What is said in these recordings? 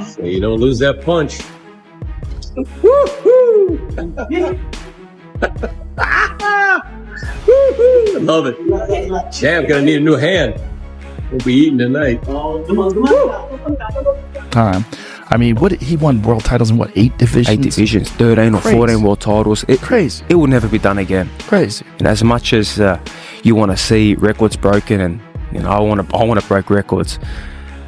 So you don't lose that punch. I love it. Champ gonna need a new hand. We'll be eating tonight. Time. I mean, what he won world titles in what, 8 divisions? 8 divisions, 13 or 14 world titles. Crazy. It will never be done again. Crazy. And as much as you want to see records broken, and I want to break records,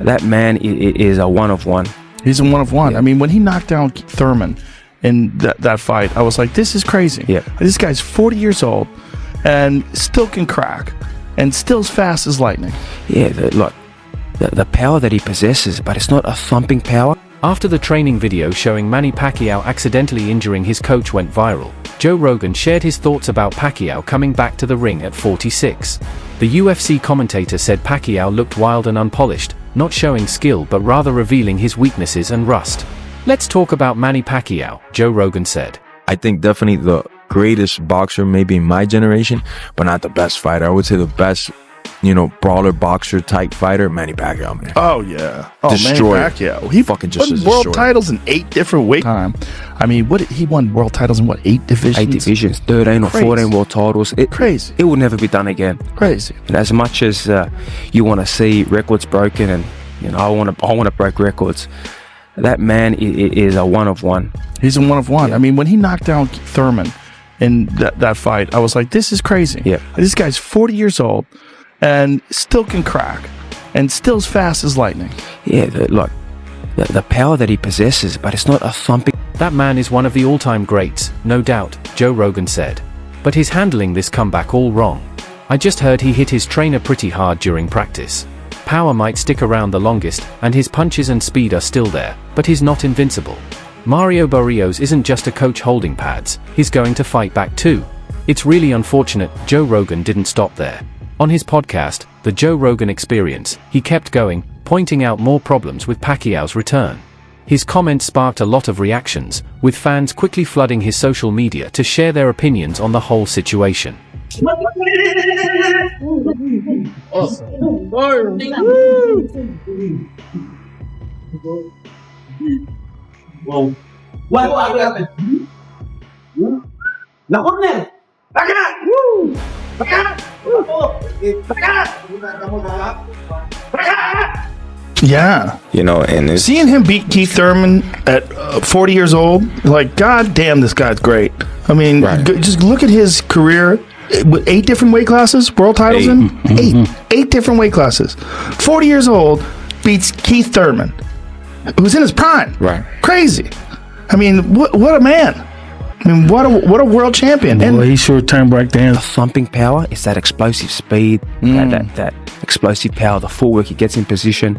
that man is a one of one. He's a one of one. Yeah. I mean, when he knocked down Thurman in that fight, I was like, this is crazy. Yeah. This guy's 40 years old and still can crack and still as fast as lightning. Yeah, look, the power that he possesses, but it's not a thumping power. After the training video showing Manny Pacquiao accidentally injuring his coach went viral, Joe Rogan shared his thoughts about Pacquiao coming back to the ring at 46. The UFC commentator said Pacquiao looked wild and unpolished, not showing skill but rather revealing his weaknesses and rust. Let's talk about Manny Pacquiao, Joe Rogan said. I think definitely the greatest boxer maybe in my generation, but not the best fighter. I would say the best, brawler boxer type fighter, Manny Pacquiao, man. Oh yeah, Destroyer. Manny Pacquiao. He fucking just won a world destroyer. titles in 8 different weight time. I mean, he won world titles in what, 8 divisions? 8 divisions, 13 or 14 world titles. Crazy. It will never be done again. Crazy. And as much as you want to see records broken, and I want to break records, that man is a one of one. He's a one of one. Yeah. I mean, when he knocked down Thurman in that fight, I was like, this is crazy. Yeah. This guy's 40 years old and still can crack and still as fast as lightning. Yeah, look, the power that he possesses, but it's not a thumping. That man is one of the all-time greats, no doubt, Joe Rogan said. But he's handling this comeback all wrong. I just heard he hit his trainer pretty hard during practice. Power might stick around the longest, and his punches and speed are still there, but he's not invincible. Mario Barrios isn't just a coach holding pads, he's going to fight back too. It's really unfortunate Joe Rogan didn't stop there. On his podcast, The Joe Rogan Experience, he kept going, pointing out more problems with Pacquiao's return. His comments sparked a lot of reactions, with fans quickly flooding his social media to share their opinions on the whole situation. Awesome. Wow. What happened? La corner. Back! Woo! Back! Yeah. And it's Seeing him beat Keith Thurman at 40 years old, like, god damn, this guy's great. I mean, Right. just look at his career with 8 different weight classes, world titles in 8 different weight classes. 40 years old, beats Keith Thurman, who's in his prime. Right. Crazy. I mean, what a man. I mean, what a world champion. And Well, he sure turned back The then. thumping power, it's that explosive speed, that explosive power, the footwork, he gets in position,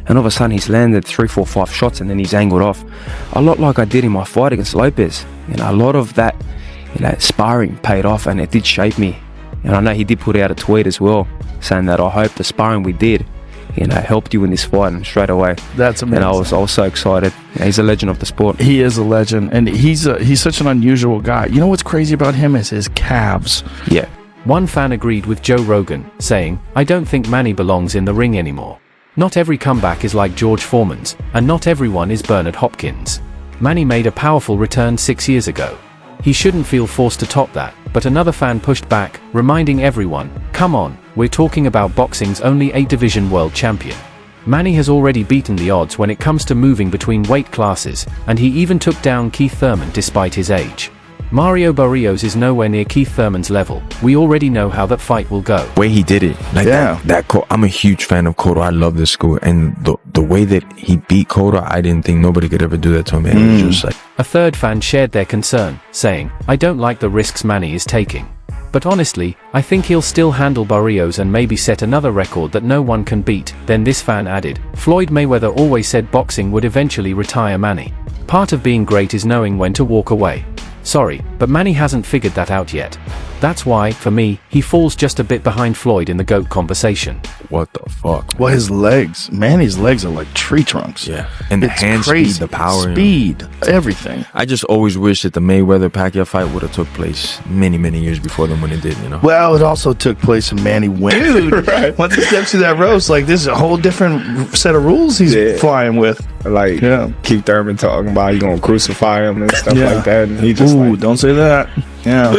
and all of a sudden he's landed 3, 4, 5 shots, and then he's angled off. A lot like I did in my fight against Lopez. A lot of that, sparring paid off, and it did shape me. And I know he did put out a tweet as well, saying that I hope the sparring we did, helped you in this fight, and straight away. that's amazing. And I was so excited. He's a legend of the sport. He is a legend, and he's such an unusual guy. You know what's crazy about him is his calves. Yeah. One fan agreed with Joe Rogan, saying, "I don't think Manny belongs in the ring anymore. Not every comeback is like George Foreman's, and not everyone is Bernard Hopkins. Manny made a powerful return 6 years ago. He shouldn't feel forced to top that." But another fan pushed back, reminding everyone, "Come on, we're talking about boxing's only 8-division world champion. Manny has already beaten the odds when it comes to moving between weight classes, and he even took down Keith Thurman despite his age. Mario Barrios is nowhere near Keith Thurman's level. We already know how that fight will go." way he did it, like Yeah. that I'm a huge fan of Cotto. I love this school, and the way that he beat Cotto, I didn't think nobody could ever do that to him. It was just like, A third fan shared their concern, saying, "I don't like the risks Manny is taking. But honestly, I think he'll still handle Barrios and maybe set another record that no one can beat." Then this fan added, "Floyd Mayweather always said boxing would eventually retire Manny. Part of being great is knowing when to walk away. Sorry, but Manny hasn't figured that out yet." That's why, for me, he falls just a bit behind Floyd in the GOAT conversation. What the fuck? Well, his legs, Manny's legs are like tree trunks. Yeah, and the It's hand crazy. speed, the power, speed, everything. I just always wish that the Mayweather-Pacquiao fight would have took place many, many years before than when it did, you know? Well, it also took place when Manny went. Dude, right. Once he steps through that roast, like, this is a whole different set of rules he's flying with. Like, Keith Thurman talking about you gonna crucify him and stuff like that. And he just don't say that. Yeah.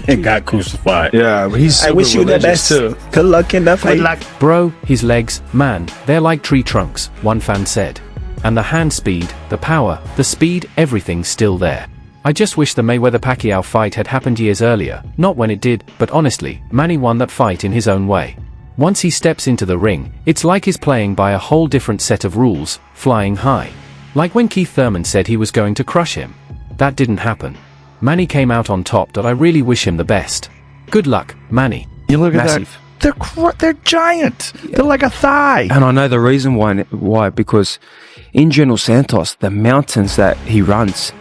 and got crucified. Yeah, but he's super I wish you the best. too. Good luck in that fight. Good luck. Bro, his legs, man, they're like tree trunks, one fan said. And the hand speed, the power, the speed, everything's still there. I just wish the Mayweather-Pacquiao fight had happened years earlier, not when it did, but honestly, Manny won that fight in his own way. Once he steps into the ring, it's like he's playing by a whole different set of rules, flying high. Like when Keith Thurman said he was going to crush him. That didn't happen. Manny came out on top, and I really wish him the best. Good luck, Manny. You look Massive. at that. They're giant. They're like a thigh. And I know the reason why, because in General Santos, the mountains that he runs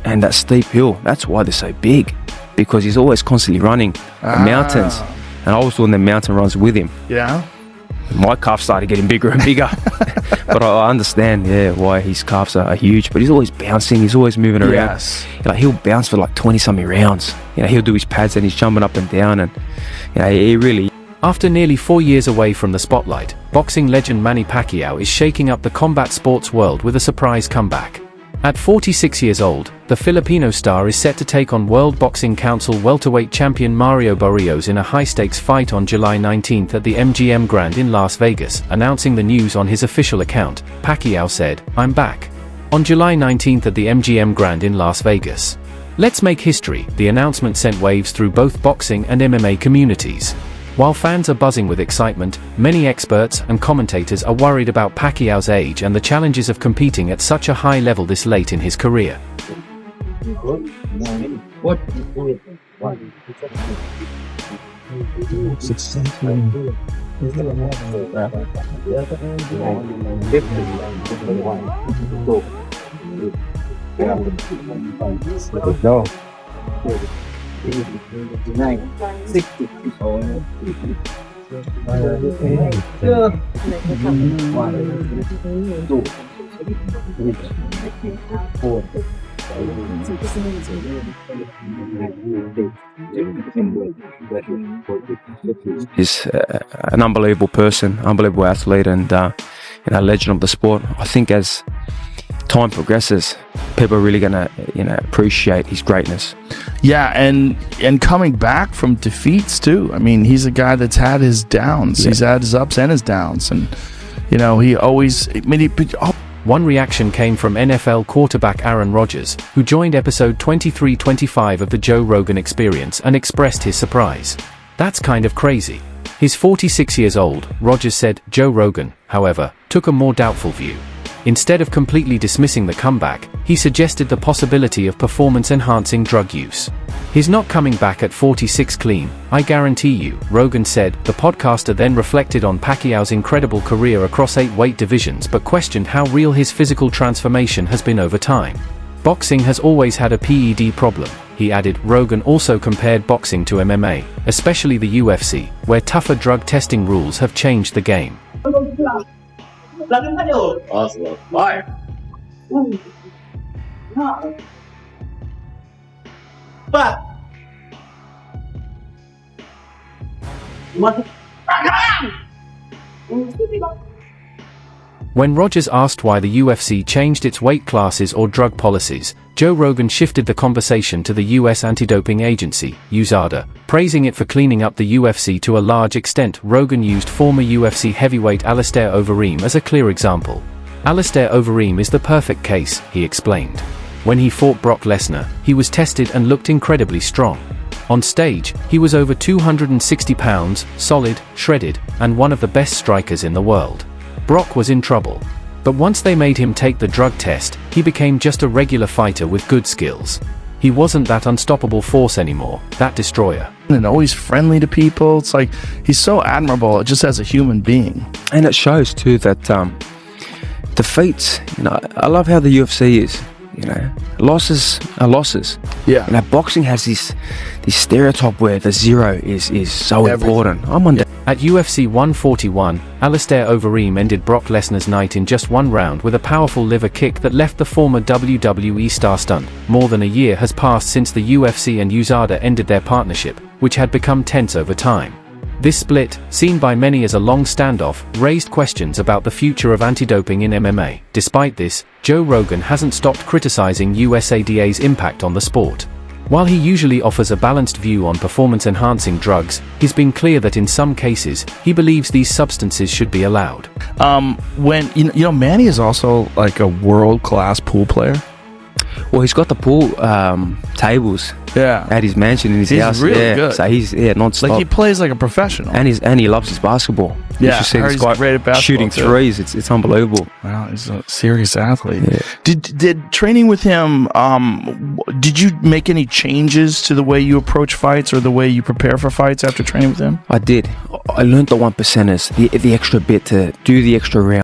and that steep hill, that's why they're so big, because he's always constantly running the mountains. And I was doing the mountain runs with him. Yeah. My calves started getting bigger and bigger. But I understand, why his calves are huge. But he's always bouncing, he's always moving around. Yes. Like, he'll bounce for like 20-something rounds. He'll do his pads and he's jumping up and down, and he really... After nearly 4 years away from the spotlight, boxing legend Manny Pacquiao is shaking up the combat sports world with a surprise comeback. At 46 years old, the Filipino star is set to take on World Boxing Council welterweight champion Mario Barrios in a high-stakes fight on July 19th at the MGM Grand in Las Vegas. Announcing the news on his official account, Pacquiao said, "I'm back." On July 19th at the MGM Grand in Las Vegas. Let's make history. The announcement sent waves through both boxing and MMA communities. While fans are buzzing with excitement, many experts and commentators are worried about Pacquiao's age and the challenges of competing at such a high level this late in his career. He's an unbelievable person, unbelievable athlete, and a legend of the sport. I think as time progresses, people are really gonna appreciate his greatness. Yeah, and coming back from defeats too. I mean, he's a guy that's had his downs. He's had his ups and his downs, and he always. One reaction came from NFL quarterback Aaron Rodgers, who joined episode 2325 of the Joe Rogan Experience and expressed his surprise. "That's kind of crazy." He's 46 years old, Rodgers said. Joe Rogan, however, took a more doubtful view. Instead of completely dismissing the comeback, he suggested the possibility of performance-enhancing drug use. "He's not coming back at 46 clean, I guarantee you," Rogan said. The podcaster then reflected on Pacquiao's incredible career across 8 weight divisions but questioned how real his physical transformation has been over time. "Boxing has always had a PED problem," he added. Rogan also compared boxing to MMA, especially the UFC, where tougher drug testing rules have changed the game. Awesome. Bye. But When Rodgers asked why the UFC changed its weight classes or drug policies, Joe Rogan shifted the conversation to the U.S. anti-doping agency, USADA, praising it for cleaning up the UFC to a large extent. Rogan used former UFC heavyweight Alistair Overeem as a clear example. "Alistair Overeem is the perfect case," he explained. "When he fought Brock Lesnar, he was tested and looked incredibly strong. On stage, he was over 260 pounds, solid, shredded, and one of the best strikers in the world. Brock was in trouble. But once they made him take the drug test, he became just a regular fighter with good skills. He wasn't that unstoppable force anymore, that destroyer." And always friendly to people. It's like he's so admirable just as a human being. And it shows too that defeats, I love how the UFC is. You know, losses are losses. Yeah. You know, boxing has this stereotype where the zero is so important. I'm on. At UFC 141, Alistair Overeem ended Brock Lesnar's night in just one round with a powerful liver kick that left the former WWE star stunned. More than a year has passed since the UFC and USADA ended their partnership, which had become tense over time. This split, seen by many as a long standoff, raised questions about the future of anti-doping in MMA. Despite this, Joe Rogan hasn't stopped criticizing USADA's impact on the sport. While he usually offers a balanced view on performance-enhancing drugs, he's been clear that in some cases, he believes these substances should be allowed. When you know, Manny is also like a world-class pool player. Well, he's got the pool tables at his mansion in his house. He's really good. So he's non-stop. Like he plays like a professional. And he loves his basketball. Yeah, you should see he's this guy great at basketball shooting too. threes. It's unbelievable. Wow, he's a serious athlete. Yeah. Did training with him? Did you make any changes to the way you approach fights or the way you prepare for fights after training with him? I did. I learned the 1%ers, the extra bit to do the extra round.